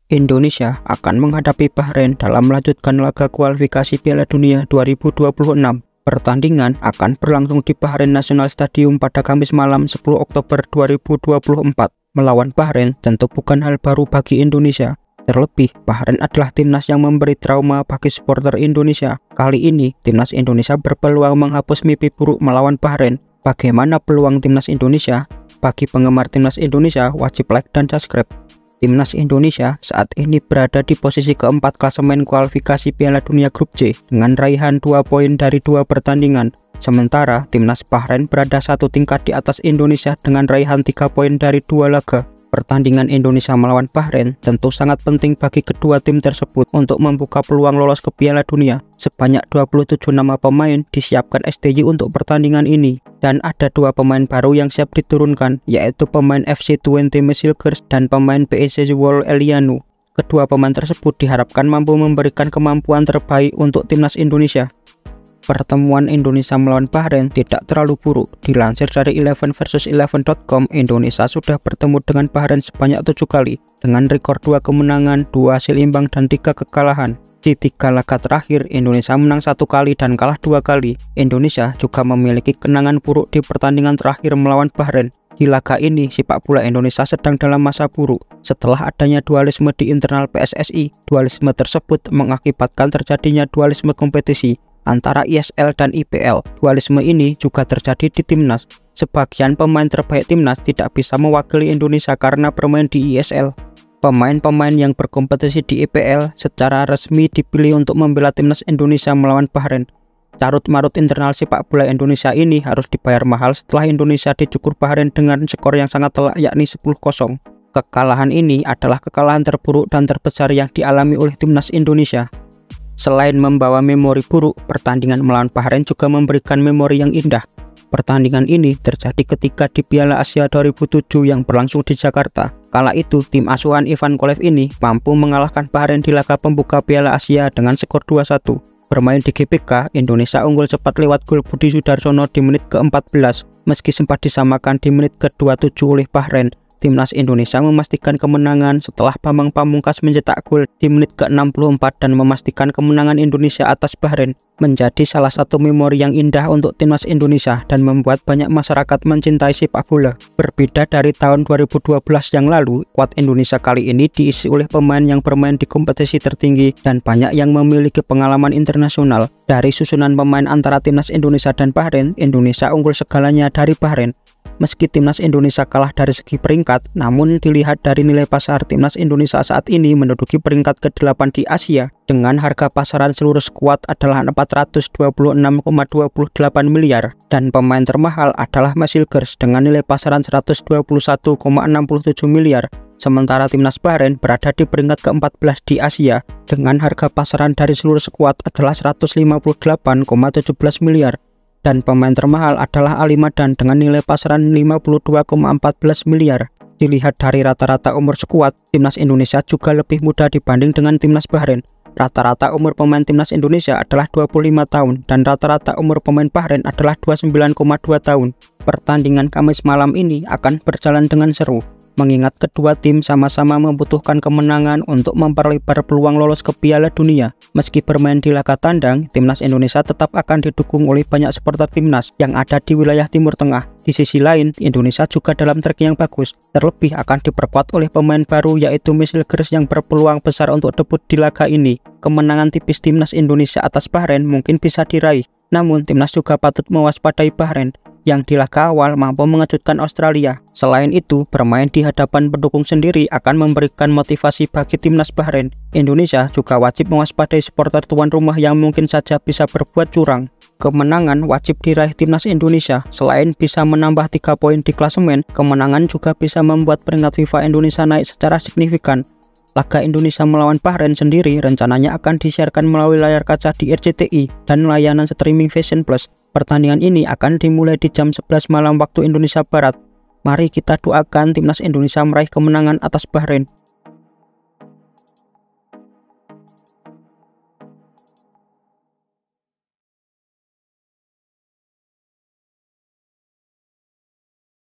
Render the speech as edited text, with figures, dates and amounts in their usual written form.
Indonesia akan menghadapi Bahrain dalam melanjutkan laga kualifikasi Piala Dunia 2026. Pertandingan akan berlangsung di Bahrain National Stadium pada Kamis malam 10 Oktober 2024. Melawan Bahrain tentu bukan hal baru bagi Indonesia. Terlebih, Bahrain adalah timnas yang memberi trauma bagi supporter Indonesia. Kali ini, timnas Indonesia berpeluang menghapus mimpi buruk melawan Bahrain. Bagaimana peluang timnas Indonesia? Bagi penggemar timnas Indonesia, wajib like dan subscribe. Timnas Indonesia saat ini berada di posisi keempat klasemen kualifikasi Piala Dunia Grup C dengan raihan 2 poin dari 2 pertandingan. Sementara timnas Bahrain berada 1 tingkat di atas Indonesia dengan raihan 3 poin dari 2 laga. Pertandingan Indonesia melawan Bahrain tentu sangat penting bagi kedua tim tersebut untuk membuka peluang lolos ke Piala Dunia. Sebanyak 27 nama pemain disiapkan STY untuk pertandingan ini. Dan ada 2 pemain baru yang siap diturunkan, yaitu pemain FC Twente Mesilgers dan pemain PSC Zwolle Eliano. Kedua pemain tersebut diharapkan mampu memberikan kemampuan terbaik untuk timnas Indonesia. Pertemuan Indonesia melawan Bahrain tidak terlalu buruk. Dilansir dari 11versus11.com, Indonesia sudah bertemu dengan Bahrain sebanyak 7 kali dengan rekor 2 kemenangan, 2 hasil imbang, dan 3 kekalahan. Di 3 laga terakhir, Indonesia menang 1 kali dan kalah 2 kali. Indonesia juga memiliki kenangan buruk di pertandingan terakhir melawan Bahrain. Di laga ini, sepak bola Indonesia sedang dalam masa buruk. Setelah adanya dualisme di internal PSSI, dualisme tersebut mengakibatkan terjadinya dualisme kompetisi antara ISL dan IPL. Dualisme ini juga terjadi di timnas. Sebagian pemain terbaik timnas tidak bisa mewakili Indonesia karena bermain di ISL. Pemain-pemain yang berkompetisi di IPL secara resmi dipilih untuk membela timnas Indonesia melawan Bahrain. Carut-marut internal sepak bola Indonesia ini harus dibayar mahal setelah Indonesia dicukur Bahrain dengan skor yang sangat telak, yakni 10-0. Kekalahan ini adalah kekalahan terburuk dan terbesar yang dialami oleh timnas Indonesia. Selain membawa memori buruk, pertandingan melawan Bahrain juga memberikan memori yang indah. Pertandingan ini terjadi ketika di Piala Asia 2007 yang berlangsung di Jakarta. Kala itu, tim asuhan Ivan Kolev ini mampu mengalahkan Bahrain di laga pembuka Piala Asia dengan skor 2-1. Bermain di GBK, Indonesia unggul cepat lewat gol Budi Sudarsono di menit ke-14. Meski sempat disamakan di menit ke-27 oleh Bahrain, timnas Indonesia memastikan kemenangan setelah Bambang Pamungkas mencetak gol di menit ke-64 dan memastikan kemenangan Indonesia atas Bahrain. Menjadi salah satu memori yang indah untuk timnas Indonesia dan membuat banyak masyarakat mencintai sepak bola. Berbeda dari tahun 2012 yang lalu, skuad Indonesia kali ini diisi oleh pemain yang bermain di kompetisi tertinggi dan banyak yang memiliki pengalaman internasional. Dari susunan pemain antara timnas Indonesia dan Bahrain, Indonesia unggul segalanya dari Bahrain. Meski timnas Indonesia kalah dari segi peringkat, namun dilihat dari nilai pasar, timnas Indonesia saat ini menduduki peringkat ke-8 di Asia dengan harga pasaran seluruh skuad adalah 426,28 miliar dan pemain termahal adalah Mesilgers dengan nilai pasaran 121,67 miliar. Sementara timnas Bahrain berada di peringkat ke-14 di Asia dengan harga pasaran dari seluruh skuad adalah 158,17 miliar. Dan pemain termahal adalah Ali Madan dengan nilai pasaran 52,14 miliar. Dilihat dari rata-rata umur skuad, timnas Indonesia juga lebih muda dibanding dengan timnas Bahrain. Rata-rata umur pemain timnas Indonesia adalah 25 tahun dan rata-rata umur pemain Bahrain adalah 29,2 tahun. Pertandingan Kamis malam ini akan berjalan dengan seru, mengingat kedua tim sama-sama membutuhkan kemenangan untuk memperlebar peluang lolos ke Piala Dunia. Meski bermain di laga tandang, timnas Indonesia tetap akan didukung oleh banyak supporter timnas yang ada di wilayah Timur Tengah. Di sisi lain, Indonesia juga dalam trik yang bagus, terlebih akan diperkuat oleh pemain baru yaitu Mesilgers yang berpeluang besar untuk debut di laga ini. Kemenangan tipis timnas Indonesia atas Bahrain mungkin bisa diraih, namun timnas juga patut mewaspadai Bahrain yang di laga awal mampu mengejutkan Australia. Selain itu, bermain di hadapan pendukung sendiri akan memberikan motivasi bagi timnas Bahrain. Indonesia juga wajib mewaspadai supporter tuan rumah yang mungkin saja bisa berbuat curang. Kemenangan wajib diraih timnas Indonesia. Selain bisa menambah 3 poin di klasemen, kemenangan juga bisa membuat peringkat FIFA Indonesia naik secara signifikan. Laga Indonesia melawan Bahrain sendiri rencananya akan disiarkan melalui layar kaca di RCTI dan layanan streaming Vision Plus. Pertandingan ini akan dimulai di jam 11 malam waktu Indonesia Barat. Mari kita doakan timnas Indonesia meraih kemenangan atas Bahrain.